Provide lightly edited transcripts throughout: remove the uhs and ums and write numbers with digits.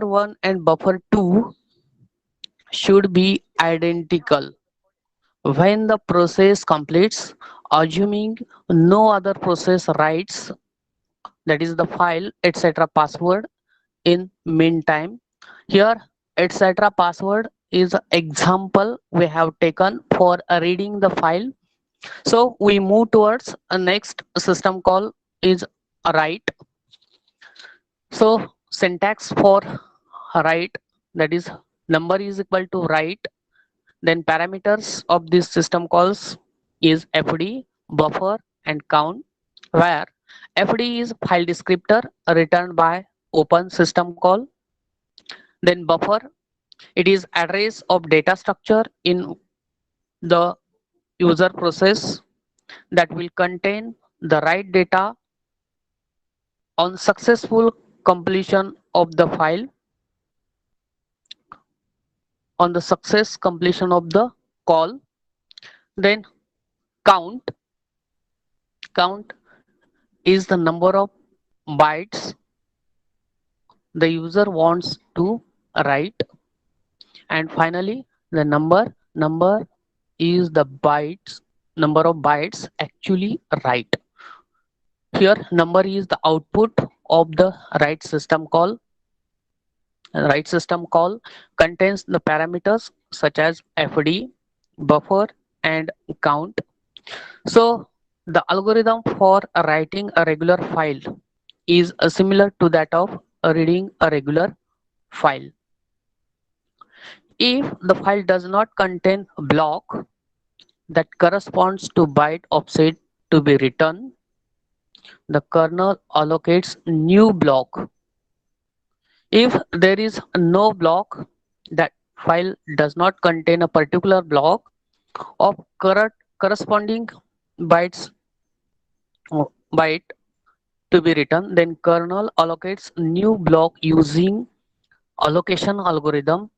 1 and buffer 2 should be identical when the process completes, assuming no other process writes, that is the file etc password in meantime. Here etc password is example we have taken for reading the file. So we move towards a next system call is write. So syntax for write, that is number is equal to write, then parameters of this system calls is fd, buffer and count, where fd is file descriptor returned by open system call, then buffer, it is address of data structure in the user process that will contain the right data on successful completion of the file, on the success completion of the call. Then count, count is the number of bytes the user wants to write, and finally the number is the bytes, number of bytes actually write. Here number is the output of the write system call. Write system call contains the parameters such as fd, buffer and count. So the algorithm for writing a regular file is similar to that of reading a regular file. If the file does not contain a block that corresponds to byte offset to be written, the kernel allocates new block. If there is no block, that file does not contain a particular block of correct corresponding bytes byte to be written, then kernel allocates new block using allocation algorithm,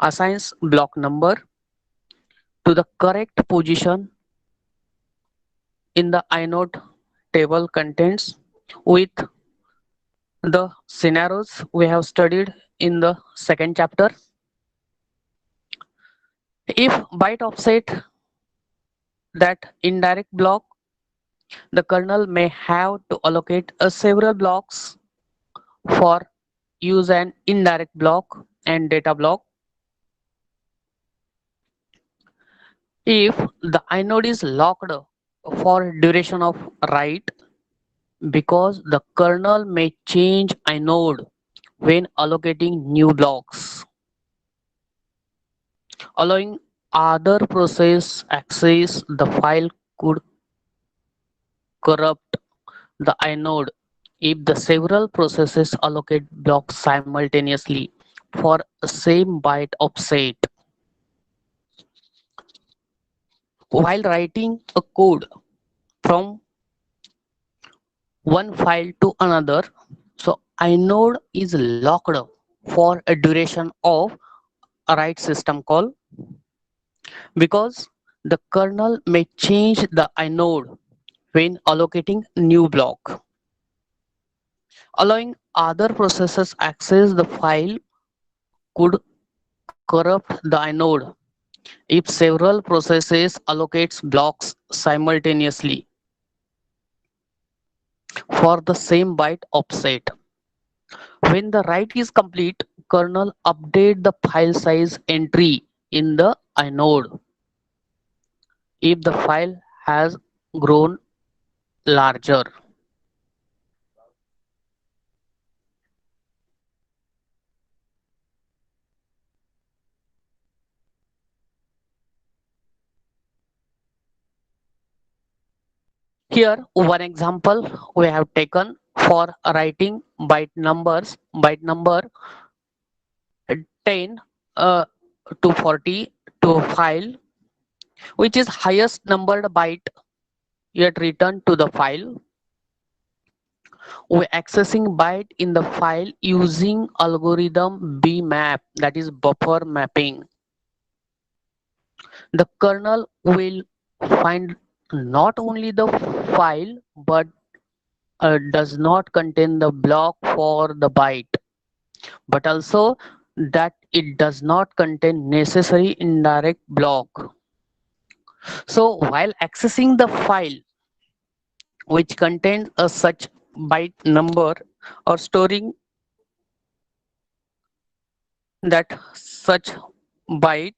assigns block number to the correct position in the inode table contents with the scenarios we have studied in the second chapter. If byte offset that indirect block, the kernel may have to allocate several blocks for use an indirect block and data block. If the inode is locked for duration of write, because the kernel may change inode when allocating new blocks, allowing other process access the file could corrupt the inode if the several processes allocate blocks simultaneously for the same byte offset. While writing a code from one file to another, so inode is locked for a duration of a write system call, because the kernel may change the inode when allocating new block, allowing other processes access the file could corrupt the inode if several processes allocates blocks simultaneously for the same byte offset. When the write is complete, kernel update the file size entry in the inode if the file has grown larger. Here one example we have taken for writing byte number 10 uh, to 40 to a file which is highest numbered byte yet returned to the file. We accessing byte in the file using algorithm bmap, that is buffer mapping. The kernel will find not only the file but does not contain the block for the byte. but also that it does not contain necessary indirect block. So while accessing the file which contains a such byte number or storing that such byte,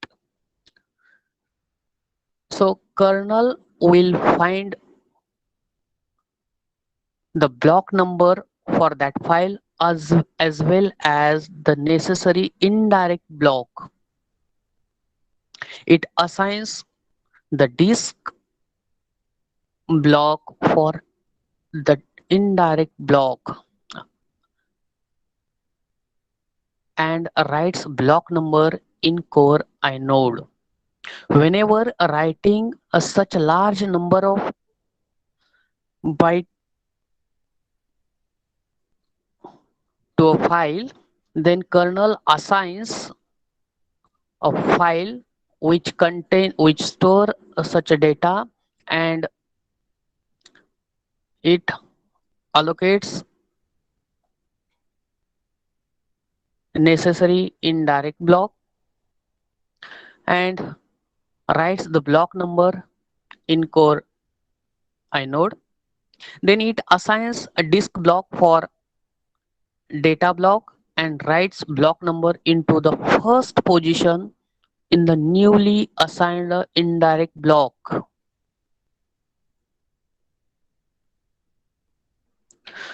so kernel will find the block number for that file as well as the necessary indirect block. It assigns the disk block for the indirect block and writes block number in core inode. Whenever writing a such large number of byte to a file, then kernel assigns a file which store such a data, and it allocates necessary indirect block and writes the block number in core inode. Then it assigns a disk block for data block and writes block number into the first position in the newly assigned indirect block.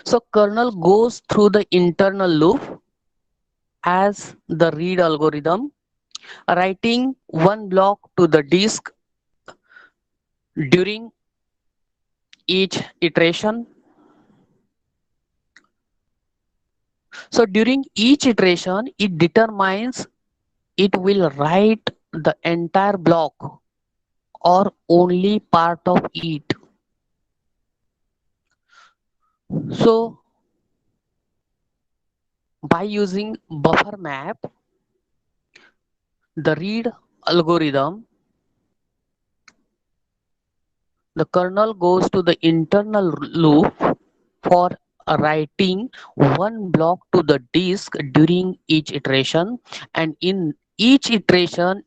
So kernel goes through the internal loop as the read algorithm, writing one block to the disk during each iteration. So during each iteration, it determines it will write the entire block or only part of it. So by using buffer map, the read algorithm, the kernel goes to the internal loop for writing one block to the disk during each iteration, and in each iteration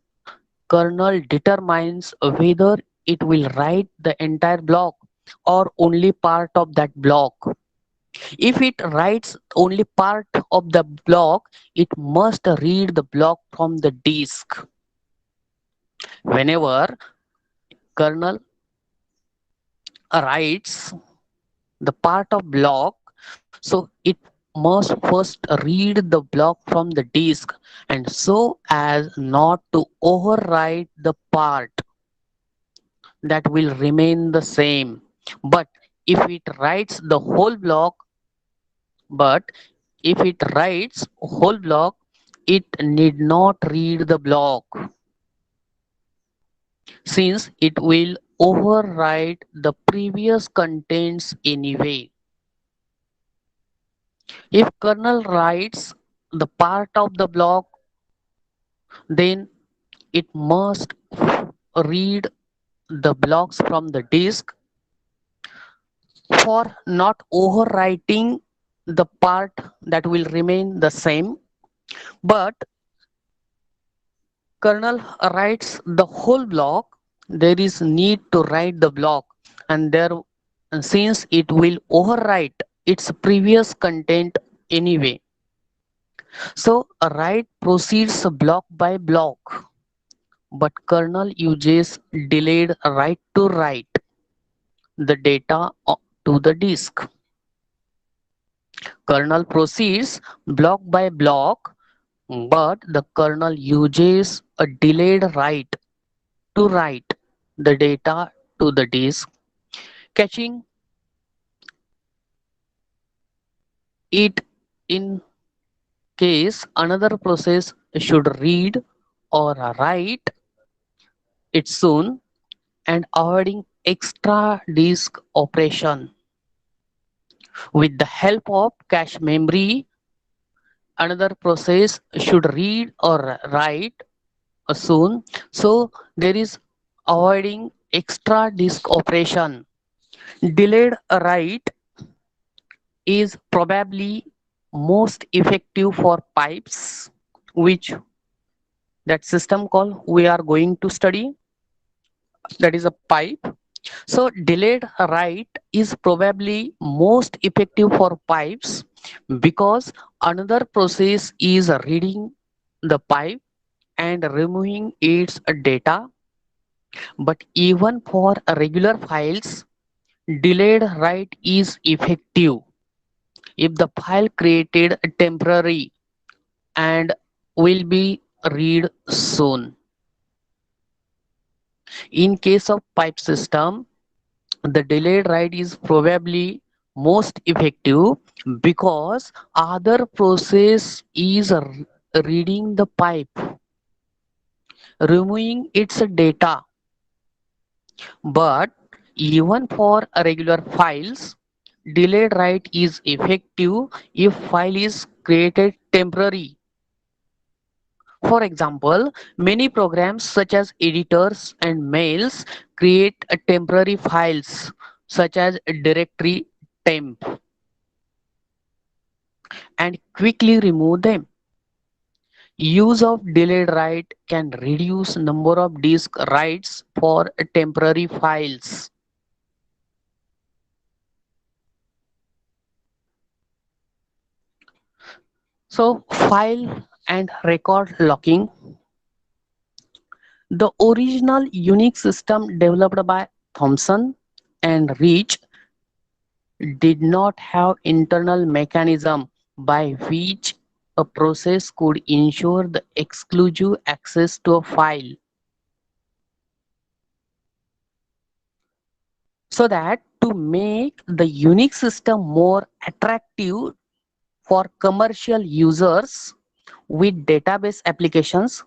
kernel determines whether it will write the entire block or only part of that block. If it writes only part of the block, it must read the block from the disk. Whenever kernel writes the part of block, so it must first read the block from the disk, and so as not to overwrite the part that will remain the same. But if it writes the whole block, but if it writes whole block, it need not read the block since it will overwrite the previous contents anyway. If kernel writes the part of the block, then it must read the blocks from the disk for not overwriting the part that will remain the same. But kernel writes the whole block, there is need to write the block, and there and since it will overwrite its previous content anyway. So a write proceeds block by block, but kernel uses delayed write to write the data to the disk. Kernel proceeds block by block, but the kernel uses a delayed write to write the data to the disk, catching it in case another process should read or write it soon, and avoiding extra disk operation. With the help of cache memory, another process should read or write soon. So there is avoiding extra disk operation. Delayed write is probably most effective for pipes, which that system call we are going to study, that is a pipe. So delayed write is probably most effective for pipes because another process is reading the pipe and removing its data. But even for regular files, delayed write is effective if the file created temporary and will be read soon. In case of pipe system, the delayed write is probably most effective because other process is reading the pipe, removing its data. But even for regular files, delayed write is effective if file is created temporary. For example, many programs such as editors and mails create a temporary files such as directory temp and quickly remove them. Use of delayed write can reduce number of disk writes for temporary files. So file and record locking. The original Unix system developed by Thomson and Rich did not have internal mechanism by which a process could ensure the exclusive access to a file, so that to make the Unix system more attractive for commercial users with database applications,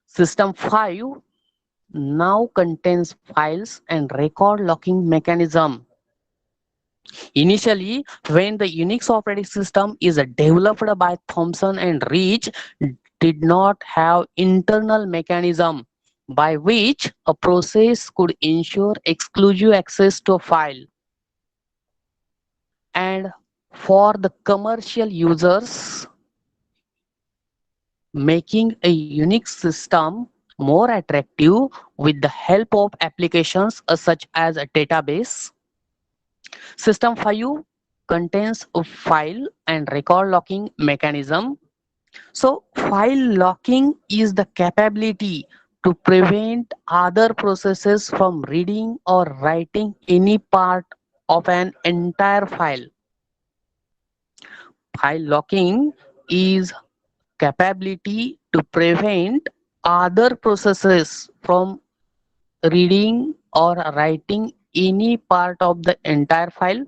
System 5 now contains files and record locking mechanism. Initially, when the Unix operating system is developed by Thomson and Rich, did not have internal mechanism by which a process could ensure exclusive access to a file. And for the commercial users, making a Unix system more attractive with the help of applications such as a database, System 5 contains a file and record locking mechanism. So file locking is the capability to prevent other processes from reading or writing any part of an entire file. File locking is capability to prevent other processes from reading or writing any part of the entire file,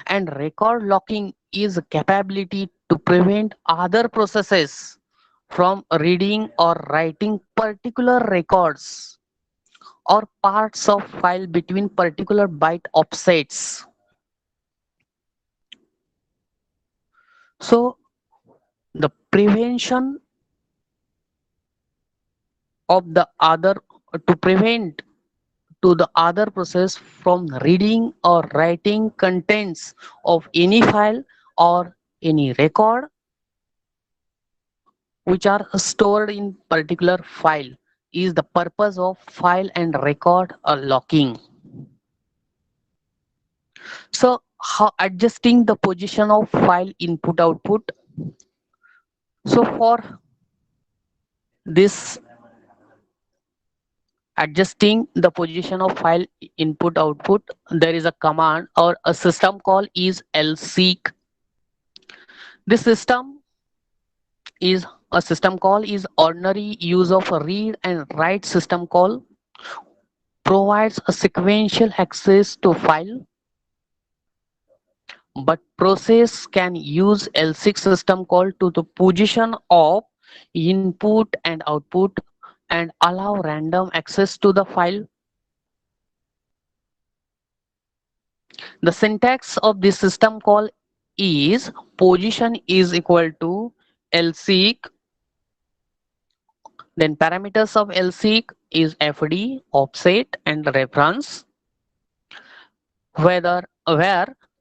and record locking is capability to prevent other processes from reading or writing particular records or parts of file between particular byte offsets. So the prevention of the other to prevent to the other process from reading or writing contents of any file or any record which are stored in particular file is the purpose of file and record locking. So how adjusting the position of file input output. So for this adjusting the position of file input output, there is a command or a system call is lseek. This system is a system call is ordinary use of a read and write system call, provides a sequential access to file, but process can use L6 system call to the position of input and output and allow random access to the file. The syntax of this system call is position is equal to lseek, then parameters of lseek is fd, offset and reference, where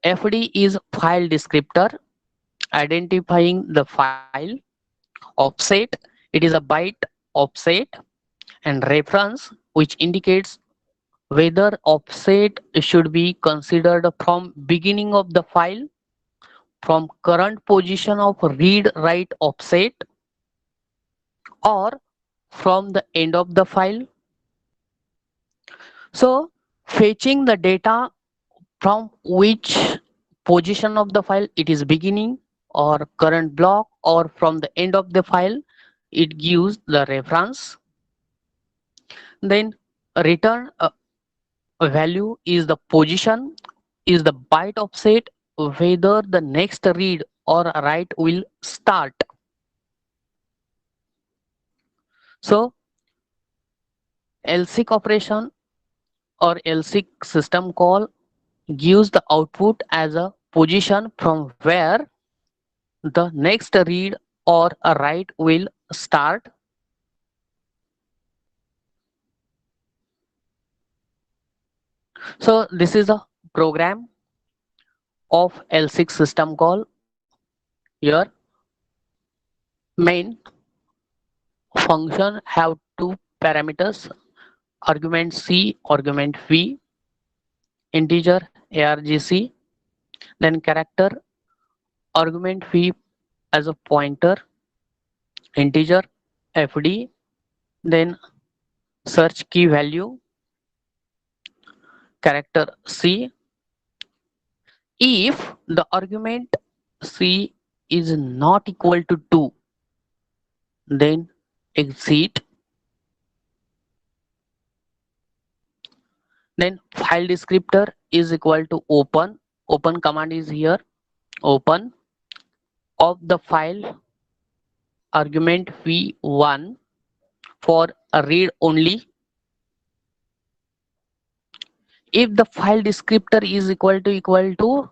FD is file descriptor identifying the file. Offset, it is a byte offset. And reference, which indicates whether offset should be considered from beginning of the file, from current position of read write offset, or from the end of the file. So fetching the data from which position of the file, it is beginning or current block or from the end of the file, it gives the reference. Then return value is the position, is the byte offset, whether the next read or write will start. So LSEC operation or LSEC system call gives the output as a position from where the next read or a write will start. So this is a program of LSEC system call. Here main function have two parameters, argument C, argument V, integer argc, then character, argument V as a pointer, integer fd, then search key value, character C. If the argument C is not equal to 2, then exit. Then file descriptor is equal to open. Open command is here. Open of the file argument v1 for a read only. If the file descriptor is equal to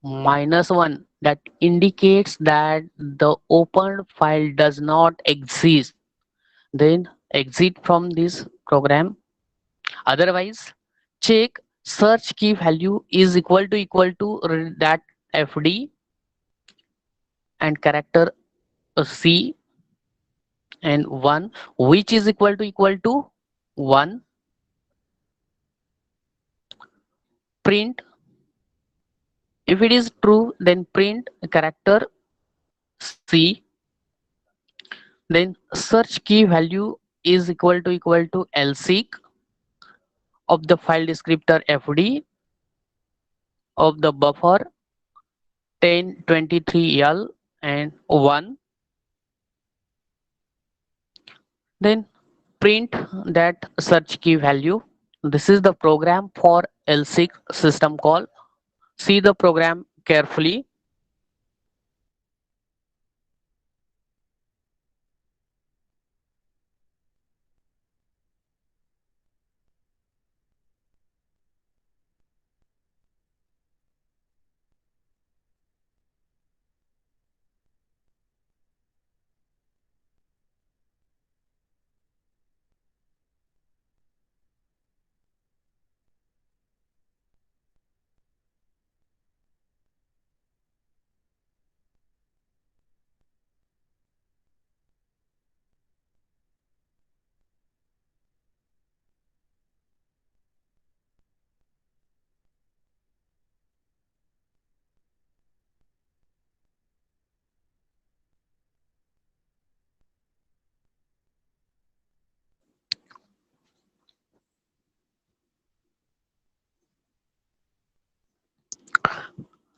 -1, that indicates that the opened file does not exist, then exit from this program. Otherwise, check search key value is equal to that fd and character C and 1, which is equal to 1. Print, if it is true, then print character C. Then search key value is equal to lseek of the file descriptor fd of the buffer 1023l and 1. Then print that search key value. This is the program for lseek system call. See the program carefully.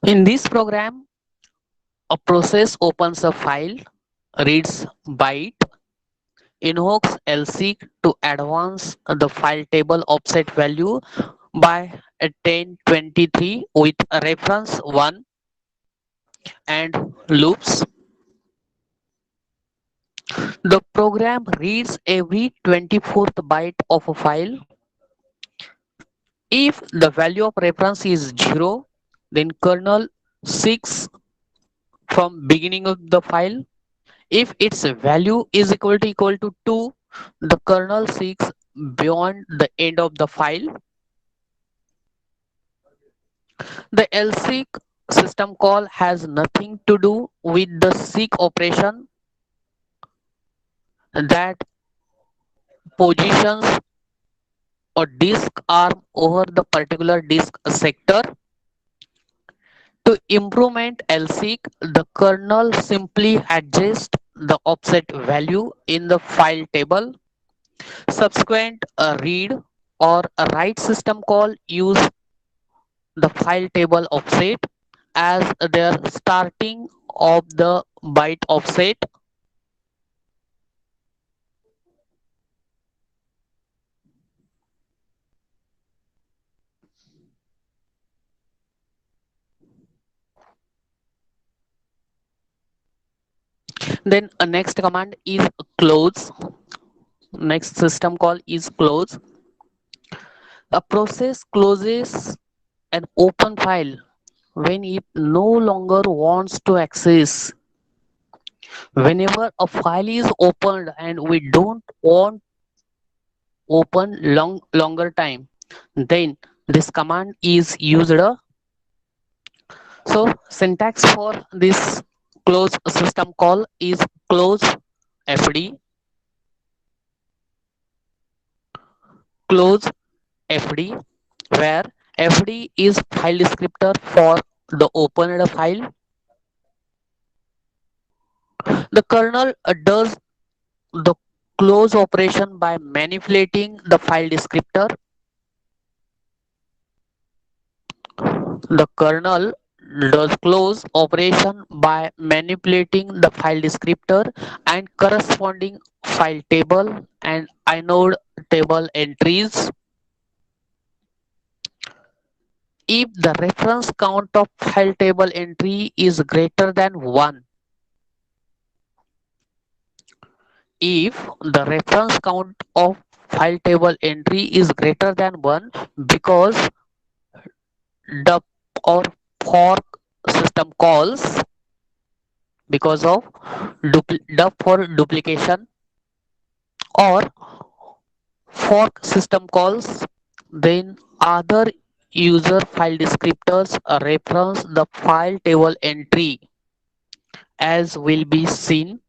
In this program, a process opens a file, reads byte, invokes lseek to advance the file table offset value by 1023 with reference 1 and loops. The program reads every 24th byte of a file. If the value of reference is 0, then kernel seeks from beginning of the file. If its value is equal to 2, the kernel seeks beyond the end of the file. The lseek system call has nothing to do with the seek operation that positions a disk arm over the particular disk sector. To implement lseek, the kernel simply adjusts the offset value in the file table. Subsequent read or a write system call use the file table offset as their starting of the byte offset. Then a next command is close. Next system call is close. A process closes an open file when it no longer wants to access. Whenever a file is opened and we don't want open longer time, then this command is used. So syntax for this close system call is close fd, close fd, where fd is file descriptor for the opened file. The kernel does the close operation by manipulating the file descriptor. The kernel does close operation by manipulating the file descriptor and corresponding file table and inode table entries. If the reference count of file table entry is greater than 1, if the reference count of file table entry is greater than 1 because the or fork system calls, because of dub for duplication or fork system calls, then other user file descriptors reference the file table entry. As will be seen,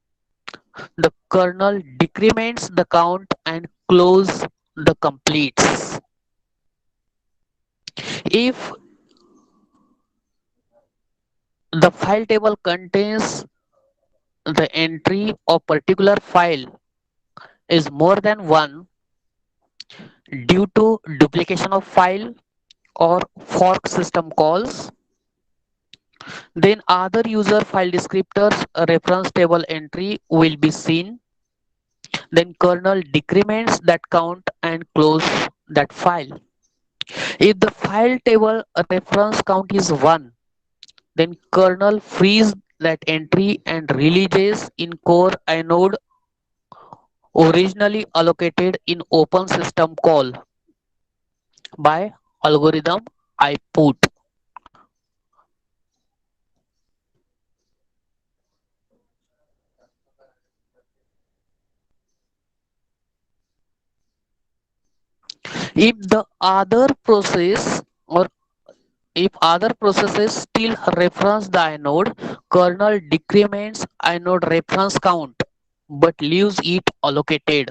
the kernel decrements the count and close the completes. If the file table contains the entry of particular file is more than one due to duplication of file or fork system calls, then other user file descriptors reference table entry will be seen. Then kernel decrements that count and close that file. If the file table reference count is 1, then kernel frees that entry and releases in core inode originally allocated in open system call by algorithm I put. If the other process or if other processes still reference the inode, kernel decrements inode reference count but leaves it allocated.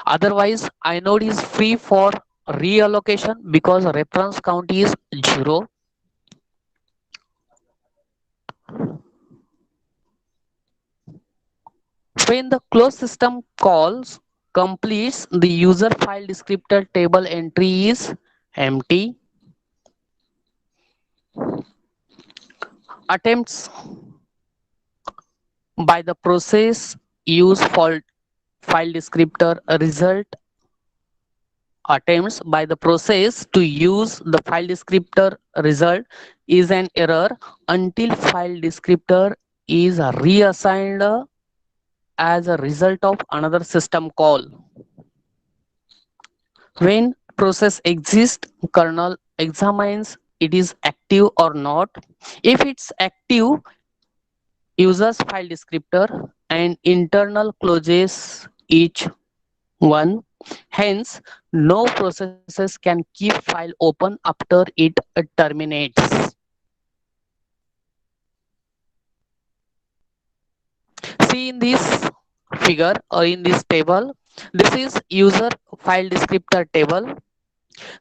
Otherwise, inode is free for reallocation because reference count is 0. When the closed system calls completes, the user file descriptor table entry is empty. Attempts by the process use fault file descriptor result. Attempts by the process to use the file descriptor result is an error until file descriptor is reassigned as a result of another system call. When process exists, kernel examines it is active or not. If it's active, uses file descriptor and internal closes each one. Hence, no processes can keep file open after it terminates. See in this figure or in this table, this is user file descriptor table,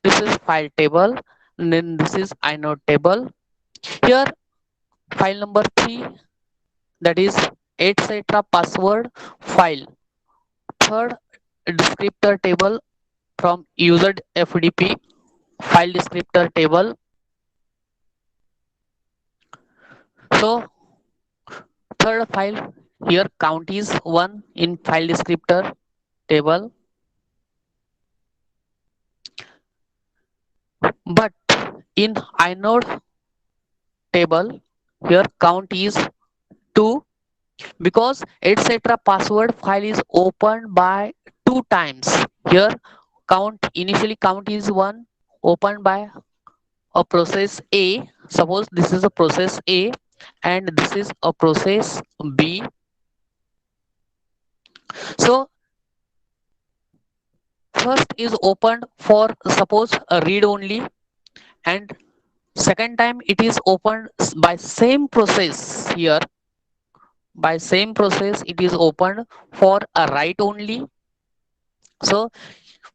this is file table, and then this is inode table. Here file number 3, that is etc password file. Third descriptor table from user FDP file descriptor table. So third file, here count is 1 in file descriptor table, but in inode table here count is 2 because etc password file is opened by 2 times. Here count, initially count is 1 opened by a process A. Suppose this is a process A and this is a process B. So first is opened for suppose a read only, and second time it is opened by same process. Here by same process it is opened for a write only. So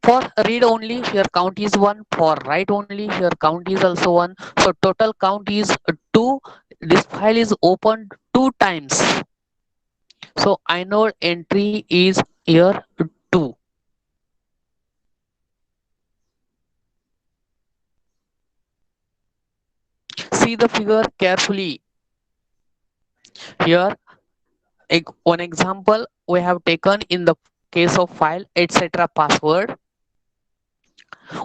for read only here count is 1, for write only here count is also 1, so total count is 2. This file is opened 2 times, so inode entry is here 2. See the figure carefully. Here one example we have taken in the case of file etc password,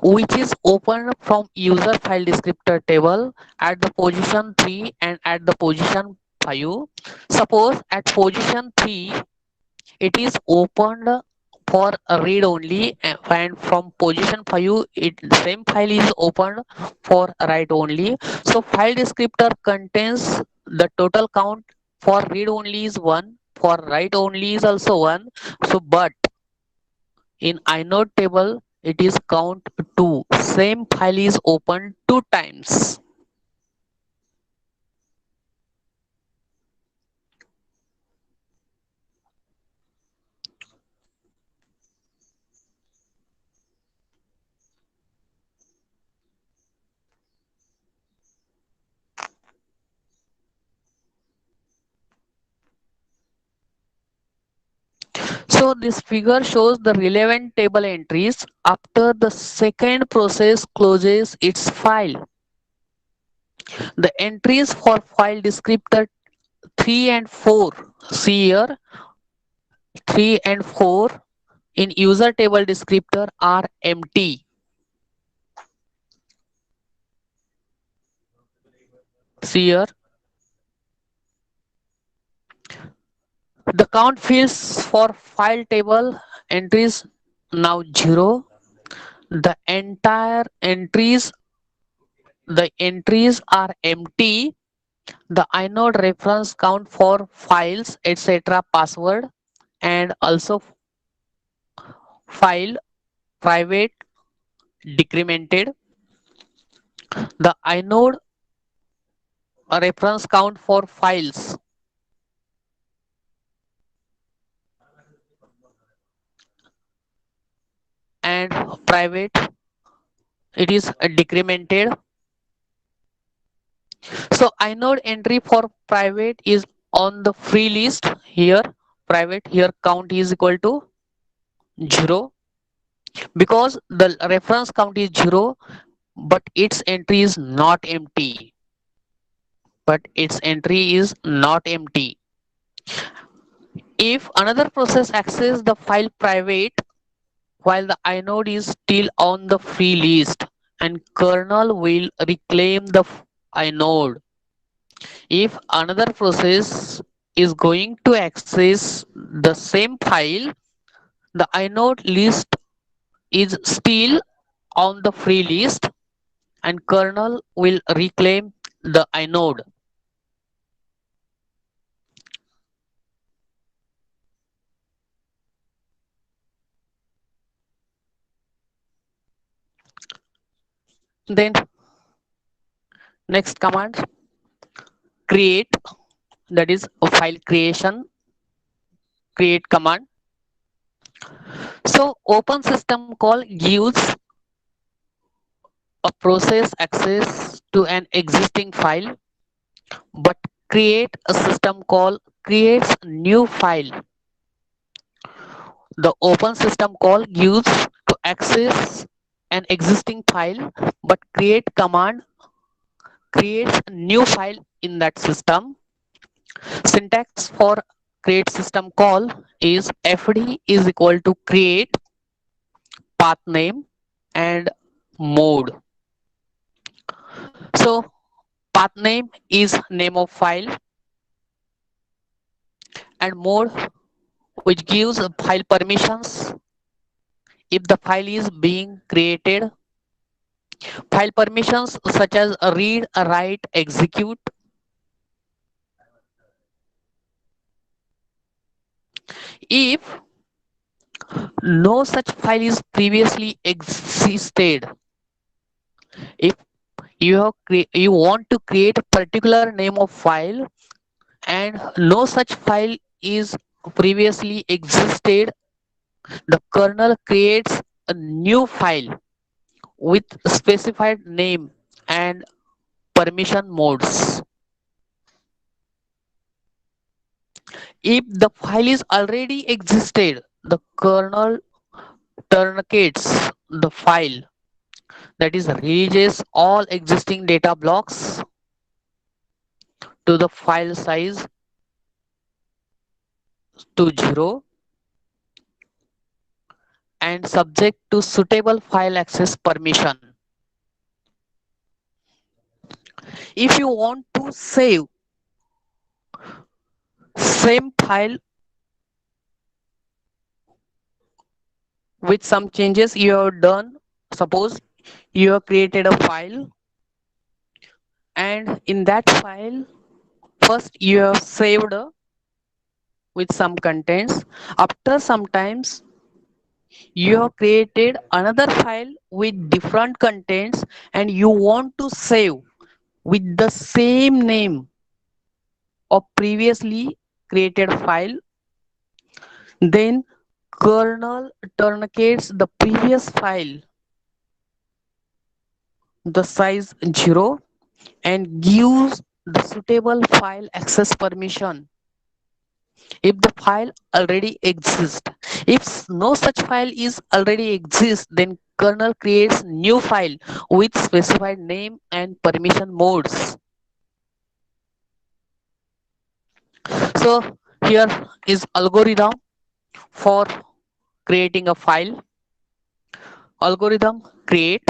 which is opened from user file descriptor table at the position 3 and at the position 5. Suppose at position 3 it is opened for a read only, and from position 5 it same file is opened for write only. So file descriptor contains the total count for read only is 1, for write only is also 1. So but in inode table it is count 2, same file is opened 2 times. So this figure shows the relevant table entries after the second process closes its file. The entries for file descriptor 3 and 4, see here 3 and 4 in user table descriptor are empty. See here the count fields for file table entries now 0. The entire entries are empty. The inode reference count for files etc password and also file private decremented. The inode reference count for files and private, it is decremented. So inode entry for private is on the free list. Here private, here count is equal to 0 because the reference count is 0, but its entry is not empty. But its entry is not empty. If another process accesses the file private while the inode is still on the free list, and kernel will reclaim the inode. If another process is going to access the same file, the inode list is still on the free list and kernel will reclaim the inode. Then next command, create, that is a file creation, create command. So open system call gives a process access to an existing file, but create a system call creates new file. The open system call gives to access an existing file, but create command creates a new file in that system. Syntax for create system call is fd is equal to create path name and mode. So path name is name of file and mode which gives file permissions if the file is being created. File permissions such as read, write, execute. If no such file is previously existed, if you want to create a particular name of file and no such file is previously existed, the kernel creates a new file with specified name and permission modes. If the file is already existed, the kernel truncates the file, that is releases all existing data blocks to the file size to 0 and subject to suitable file access permission. If you want to save same file with some changes you have done, suppose you have created a file and in that file first you have saved with some contents. After sometimes you have created another file with different contents and you want to save with the same name of previously created file, then kernel truncates the previous file the size 0 and gives the suitable file access permission if the file already exists. If no such file is already exists, then kernel creates new file with specified name and permission modes. So here is algorithm for creating a file. Algorithm create,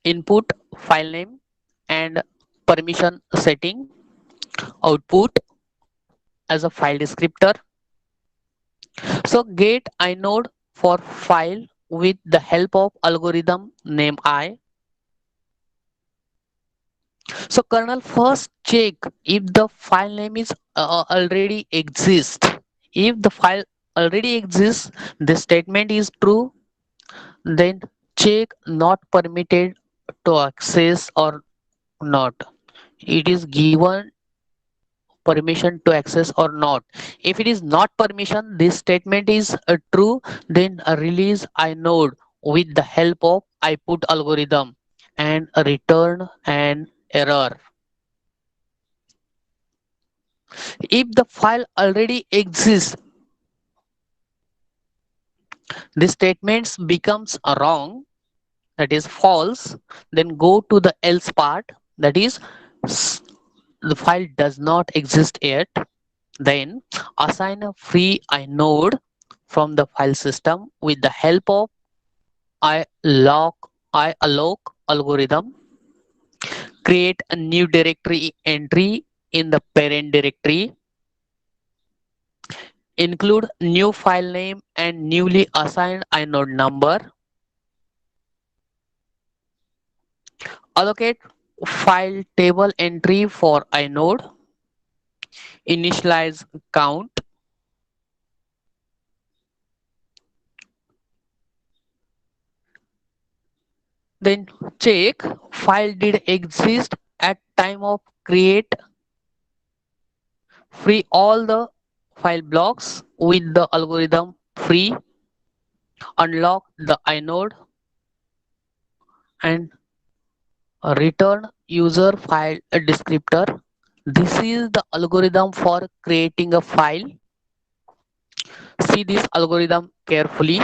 input file name and permission setting, output as a file descriptor. So get inode for file with the help of algorithm name I. So kernel first check if the file name is already exists. If the file already exists, the statement is true. Then check not permitted to access or not. It is given permission to access or not. If it is not permission, this statement is true. Then release inode with the help of I put algorithm and return an error. If the file already exists, the statements becomes wrong, that is false. Then go to the else part, that is the file does not exist yet. Then assign a free inode from the file system with the help of ialloc algorithm. Create a new directory entry in the parent directory. Include new file name and newly assigned inode number. Allocate file table entry for inode. Initialize count. Then check file did exist at time of create, free all the file blocks with the algorithm free, unlock the inode and return user file descriptor. This is the algorithm for creating a file. See this algorithm carefully.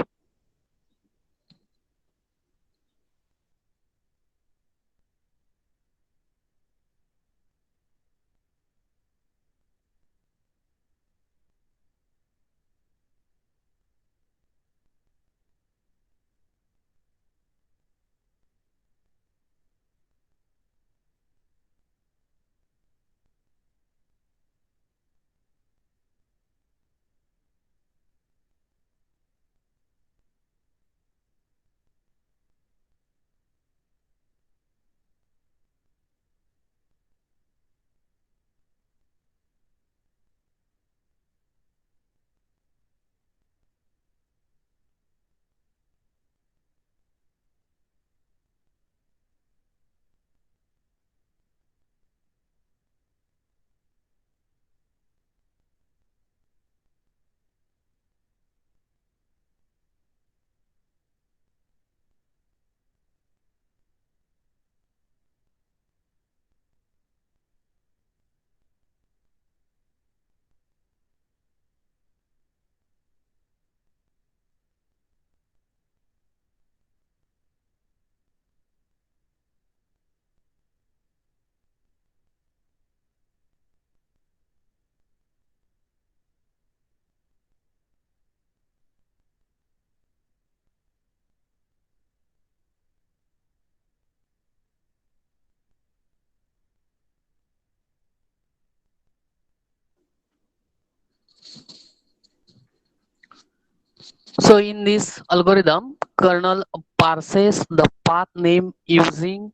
So in this algorithm, kernel parses the path name using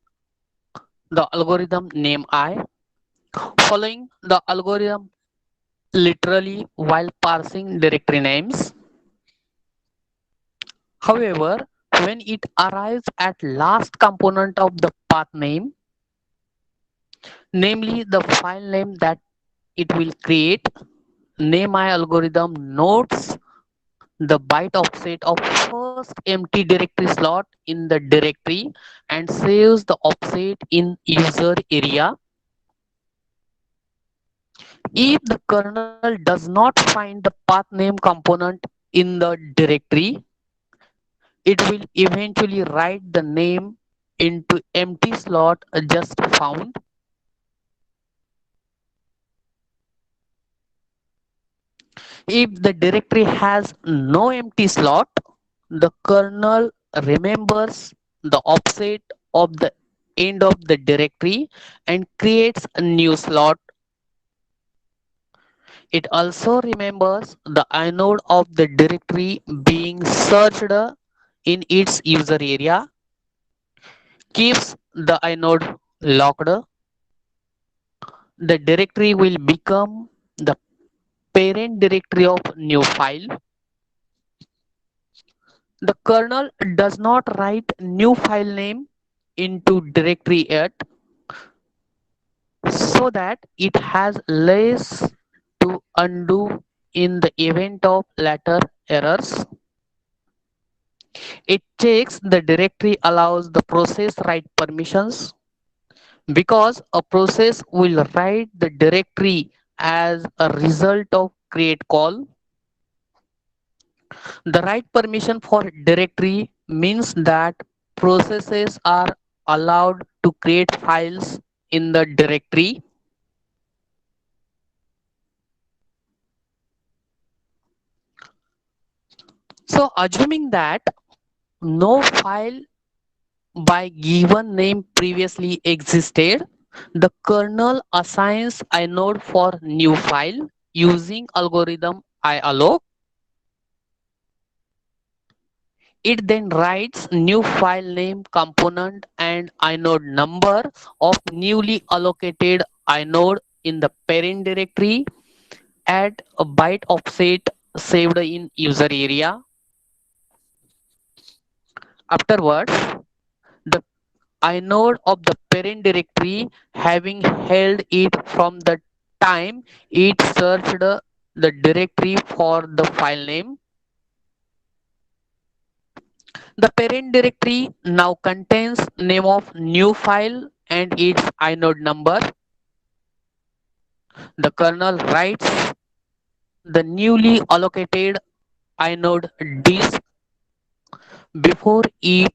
the algorithm name I, following the algorithm literally while parsing directory names. However, when it arrives at last component of the path name, namely the file name that it will create, name I algorithm notes the byte offset of first empty directory slot in the directory and saves the offset in user area. If the kernel does not find the path name component in the directory, it will eventually write the name into empty slot just found. If the directory has no empty slot, the kernel remembers the offset of the end of the directory and creates a new slot. It also remembers the inode of the directory being searched in its user area, keeps the inode locked. The directory will become the parent directory of new file. The kernel does not write new file name into directory yet, so that it has less to undo in the event of later errors. It checks the directory allows the process write permissions, because a process will write the directory as a result of create call. The write permission for directory means that processes are allowed to create files in the directory. So assuming that no file by given name previously existed, the kernel assigns inode for new file using algorithm ialloc. It then writes new file name component and inode number of newly allocated inode in the parent directory at a byte offset saved in user area. Afterwards, the inode of the parent directory, having held it from the time it searched the directory for the file name. The parent directory now contains name of new file and its inode number. The kernel writes the newly allocated inode disk before it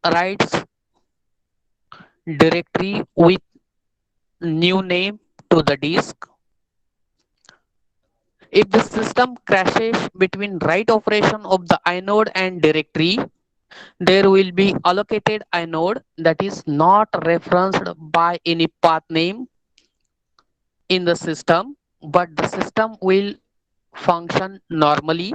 writes directory with new name to the disk. If the system crashes between write operation of the inode and directory, there will be allocated inode that is not referenced by any path name in the system, but the system will function normally.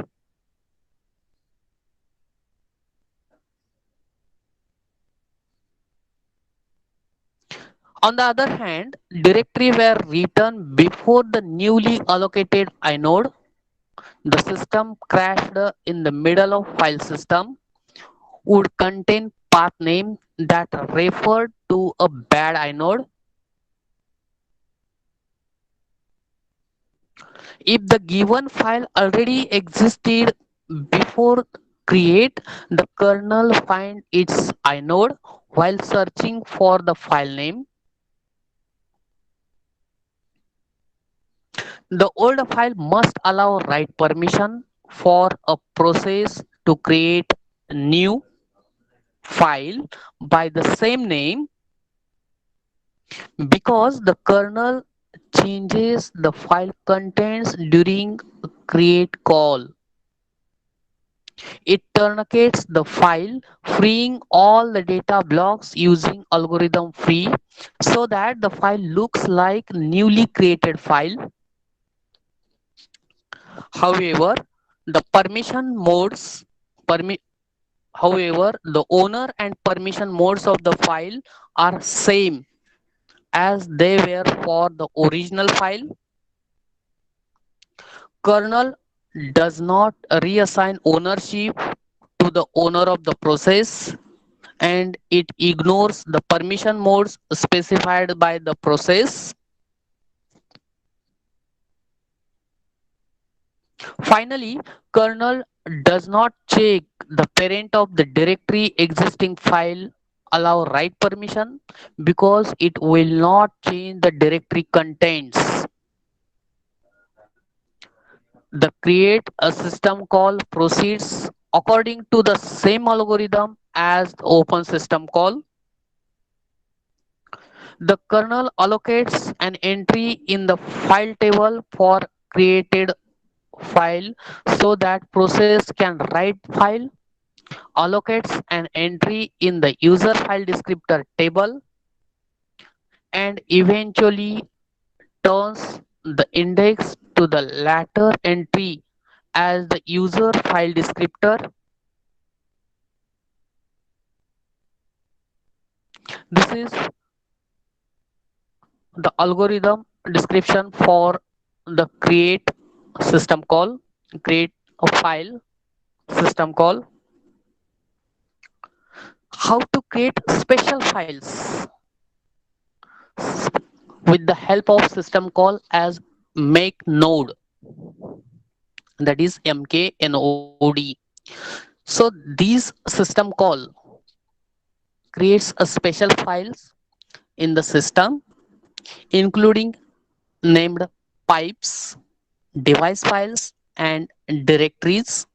On the other hand, directory were written before the newly allocated inode. The system crashed in the middle of file system would contain path name that referred to a bad inode. If the given file already existed before create, the kernel find its inode while searching for the file name. The old file must allow write permission for a process to create new file by the same name. Because the kernel changes the file contents during create call, it truncates the file, freeing all the data blocks using algorithm free so that the file looks like newly created file. However, the permission modes permi- however, the owner and permission modes of the file are same as they were for the original file. Kernel does not reassign ownership to the owner of the process, and it ignores the permission modes specified by the process. Finally, kernel does not check the parent of the directory existing file allow write permission because it will not change the directory contents. The create a system call proceeds according to the same algorithm as the open system call. The kernel allocates an entry in the file table for created file so that process can write file, allocates an entry in the user file descriptor table, and eventually turns the index to the latter entry as the user file descriptor. This is the algorithm description for the create system call, create a file system call. How to create special files with the help of system call as make node, that is mknod. So these system call creates a special files in the system including named pipes, device files, and directories.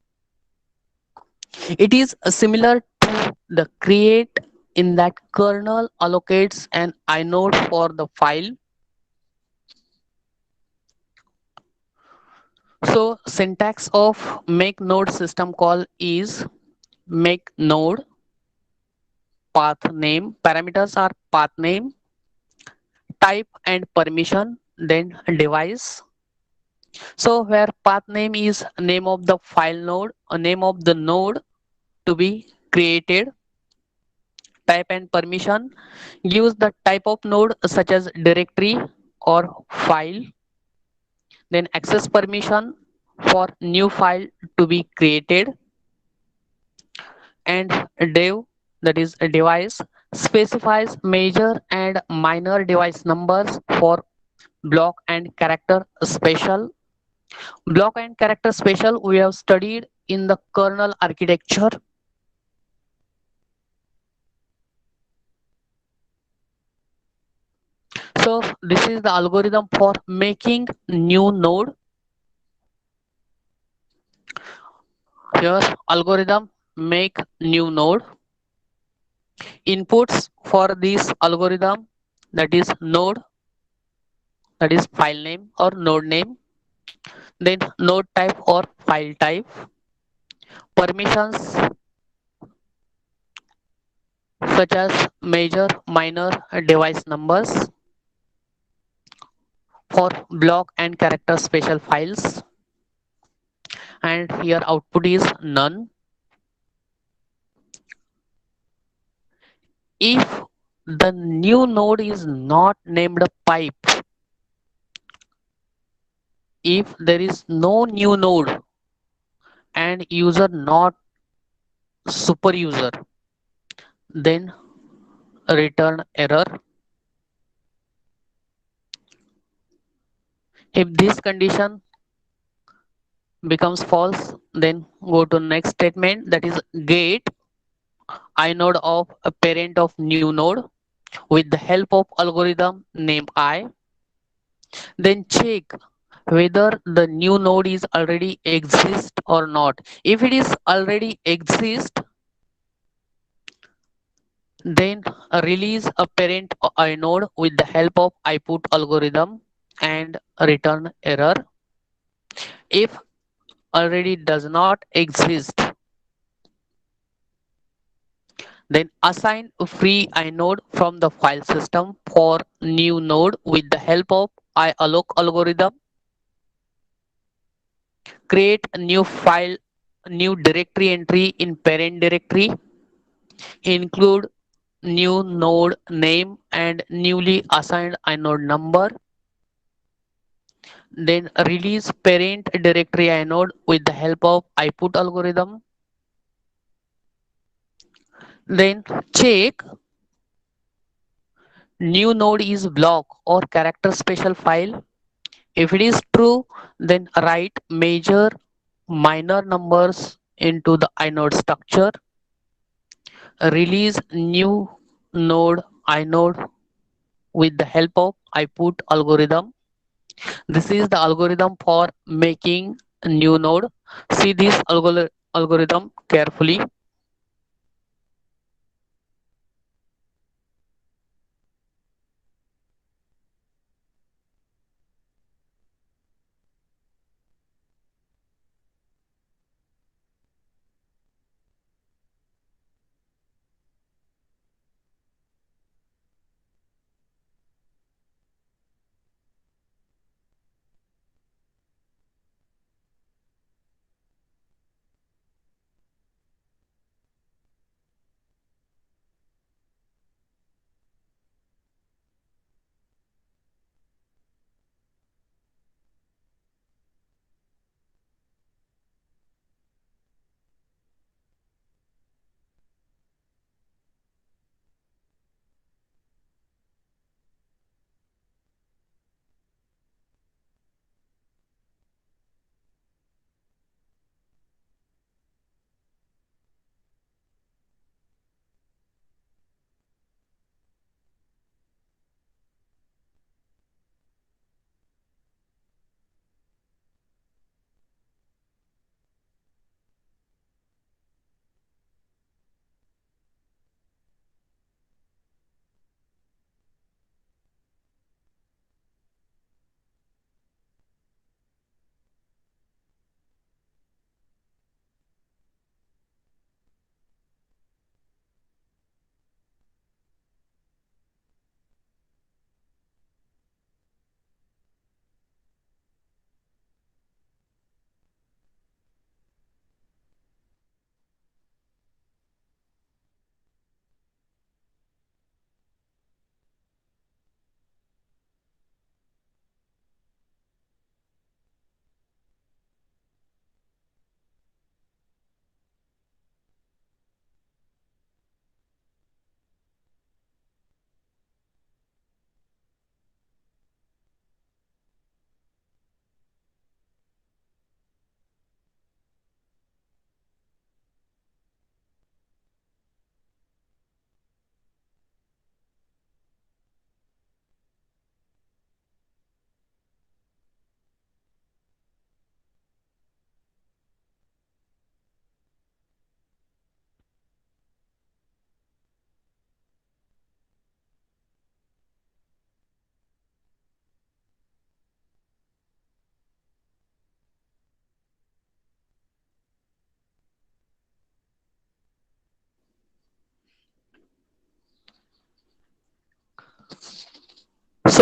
It is similar to the create in that kernel allocates an inode for the file. So syntax of make node system call is make node path name. Parameters are path name, type and permission, then device. So where path name is name of the file node, a name of the node to be created. Type and permission gives the type of node such as directory or file. Then access permission for new file to be created, and dev. that is a device, specifies major and minor device numbers for block and character special. Block and character special we have studied in the kernel architecture. So this is the algorithm for making new node. Here algorithm make new node. Inputs for this algorithm, that is node, that is file name or node name, then node type or file type, permissions such as major, minor device numbers for block and character special files, and here output is none. If the new node is not named pipe, if there is no new node and user not super user, then return error. If this condition becomes false, then go to next statement, that is get inode of a parent of new node with the help of algorithm name I. Then check whether the new node is already exist or not. If it is already exist, then release a parent inode with the help of IPut algorithm and return error. If already does not exist, then assign a free inode from the file system for new node with the help of ialloc algorithm. Create a new file, new directory entry in parent directory. Include new node name and newly assigned inode number. Then release parent directory inode with the help of IPut algorithm. Then check new node is block or character special file. If it is true, then write major minor numbers into the inode structure. Release new node inode with the help of IPut algorithm. This is the algorithm for making a new node. See this algorithm carefully.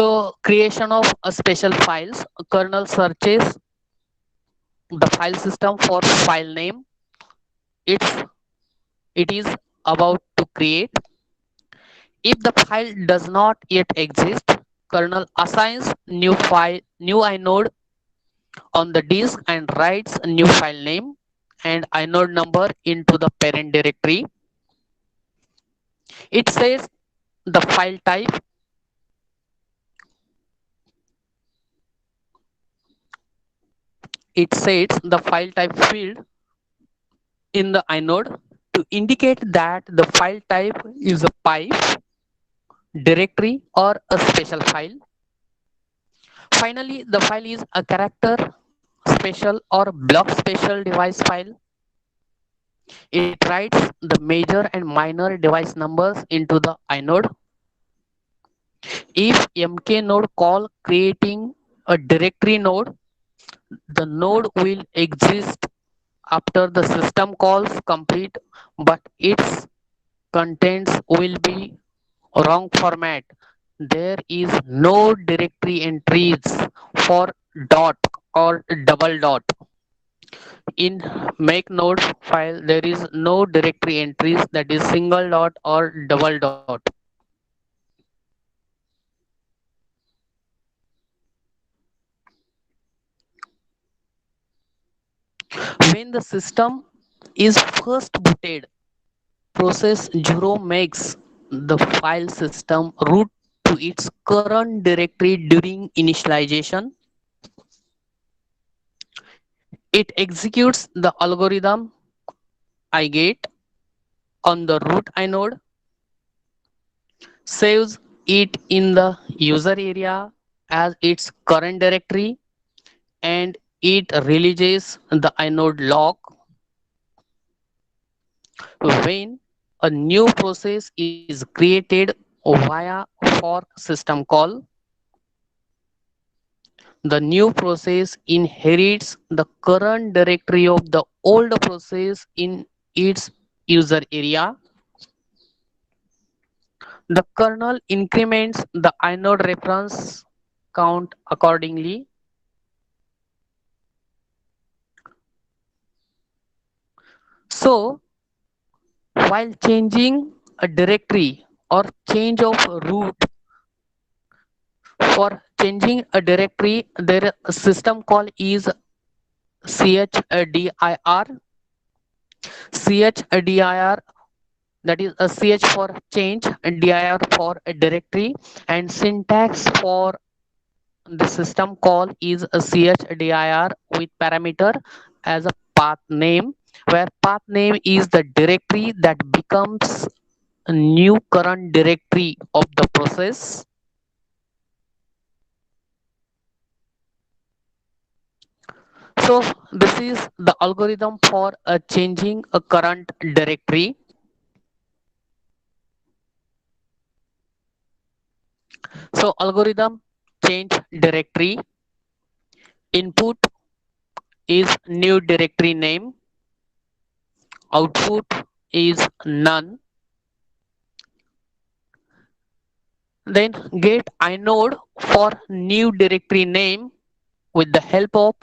So creation of a special files. Kernel searches the file system for file name it's it is about to create. If the file does not yet exist, kernel assigns new inode on the disk and writes a new file name and inode number into the parent directory. It says the file type. It sets the file type field in the inode to indicate that the file type is a pipe, directory, or a special file. Finally, the file is a character special or block special device file. It writes the major and minor device numbers into the inode. If mk node call creating a directory node, the node will exist after the system calls complete, but its contents will be wrong format. There is no directory entries for dot or double dot. In make node file, there is no directory entries that is single dot or double dot. When the system is first booted, process 0 makes the file system root to its current directory during initialization. It executes the algorithm I get on the root inode, saves it in the user area as its current directory, and it releases the inode lock. When a new process is created via fork system call, the new process inherits the current directory of the old process in its user area. The kernel increments the inode reference count accordingly. So, while changing a directory or change of root, for changing a directory, their system call is chdir. Chdir, that is a ch for change and dir for a directory, and syntax for the system call is a chdir with parameter as a path name, where path name is the directory that becomes a new current directory of the process. So this is the algorithm for changing a current directory. So algorithm change directory. Input is new directory name. Output is none. Then get inode for new directory name with the help of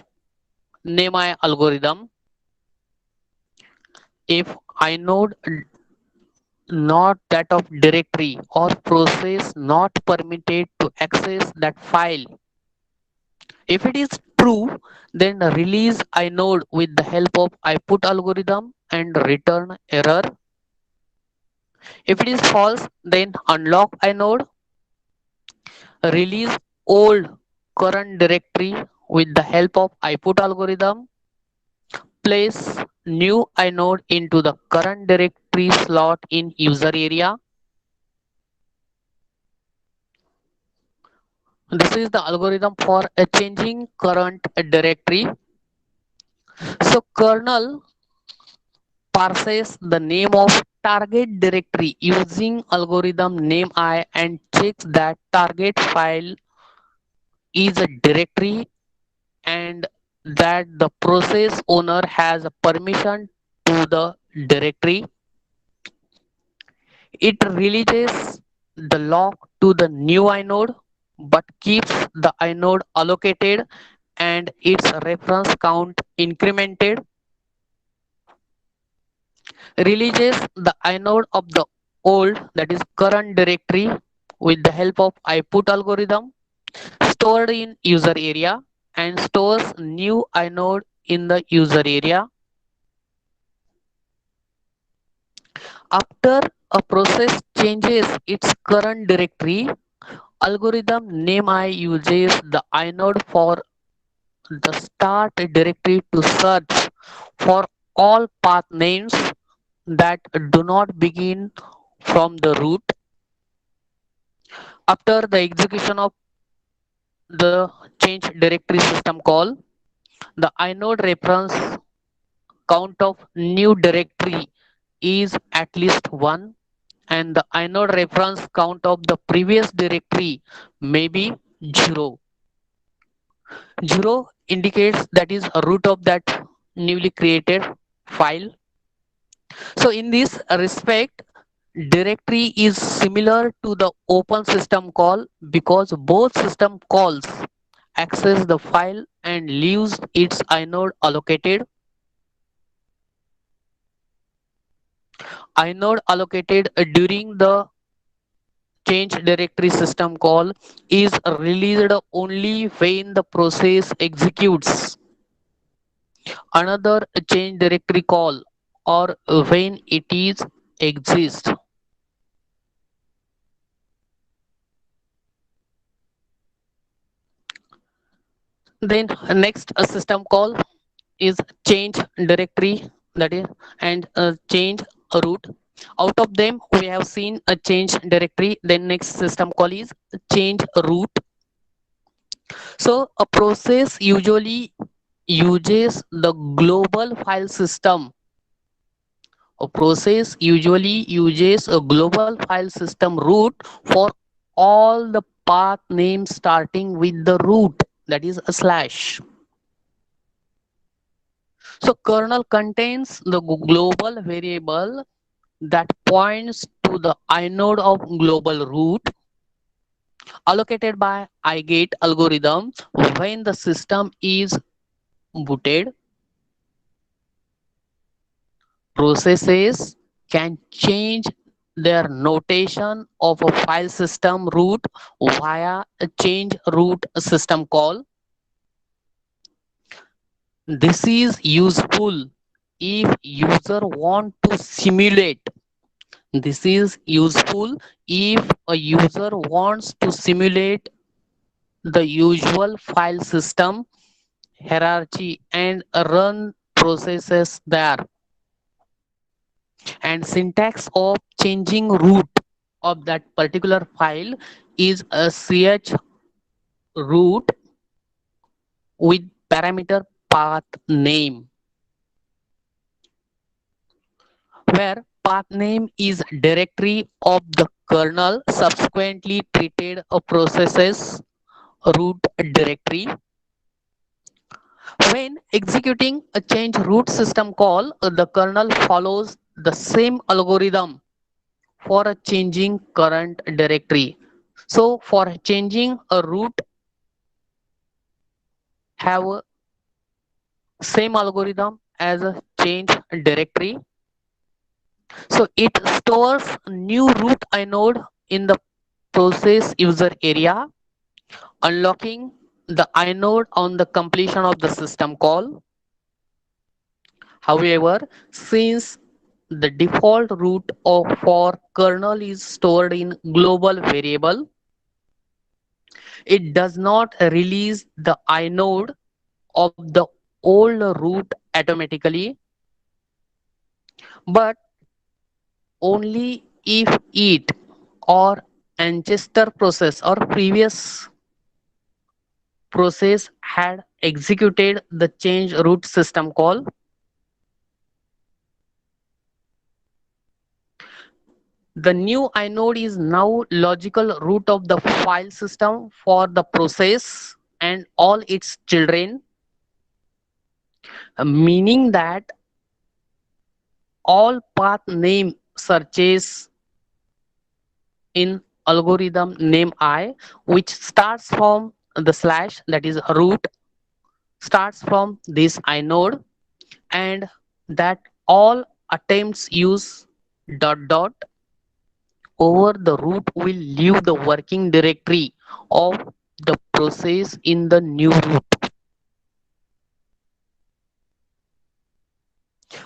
name algorithm. If inode not that of directory or process not permitted to access that file, if it is true, then release inode with the help of iput algorithm and return error. If it is false, then unlock inode, release old current directory with the help of iput algorithm, place new inode into the current directory slot in user area. This is the algorithm for changing current directory. So kernel parses the name of target directory using algorithm name and checks that target file is a directory and that the process owner has a permission to the directory. It releases the lock to the new inode. but keeps the inode allocated and its reference count incremented, releases the inode of the old, that is current directory, with the help of IPUT algorithm stored in user area, and stores new inode in the user area. After a process changes its current directory, algorithm name I uses the inode for the start directory to search for all path names that do not begin from the root. After the execution of the change directory system call, the inode reference count of new directory is at least 1, and the inode reference count of the previous directory may be 0. 0 indicates that is a root of that newly created file. So in this respect, directory is similar to the open system call because both system calls access the file and leaves its inode allocated. Inode allocated during the change directory system call is released only when the process executes another change directory call or when it is exists. Then next a system call is change directory, that is, and change root. Out of them we have seen a change directory. Then next system call is change root. So a process usually uses the global file system. A process usually uses a global file system root for all the path names starting with the root, that is a slash. So kernel contains the global variable that points to the inode of global root allocated by IGATE algorithm. When the system is booted, processes can change their notation of a file system root via a change root system call. This is useful if user want to simulate. This is useful if a user wants to simulate the usual file system hierarchy and run processes there. And syntax of changing root of that particular file is a ch root with parameter path name, where path name is directory of the kernel subsequently treated a processes root directory. When executing a change root system call, the kernel follows the same algorithm for a changing current directory. So for changing a root, have a same algorithm as a change directory. So it stores new root inode in the process user area, unlocking the inode on the completion of the system call. However, since the default root of for kernel is stored in global variable, it does not release the inode of the old root automatically, but only if it or ancestor process or previous process had executed the change root system call. The new inode is now logical root of the file system for the process and all its children, meaning that all path name searches in algorithm name I, which starts from the slash, that is root, starts from this inode, and that all attempts use dot dot over the root will leave the working directory of the process in the new root.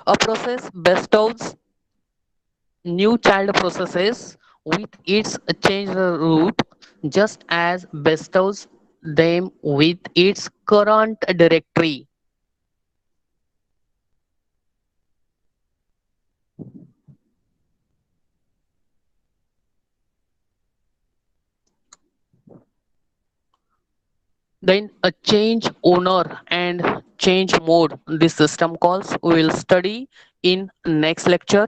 A process bestows new child processes with its changed root just as bestows them with its current directory. Then a change owner and change mode, this system calls we will study in next lecture.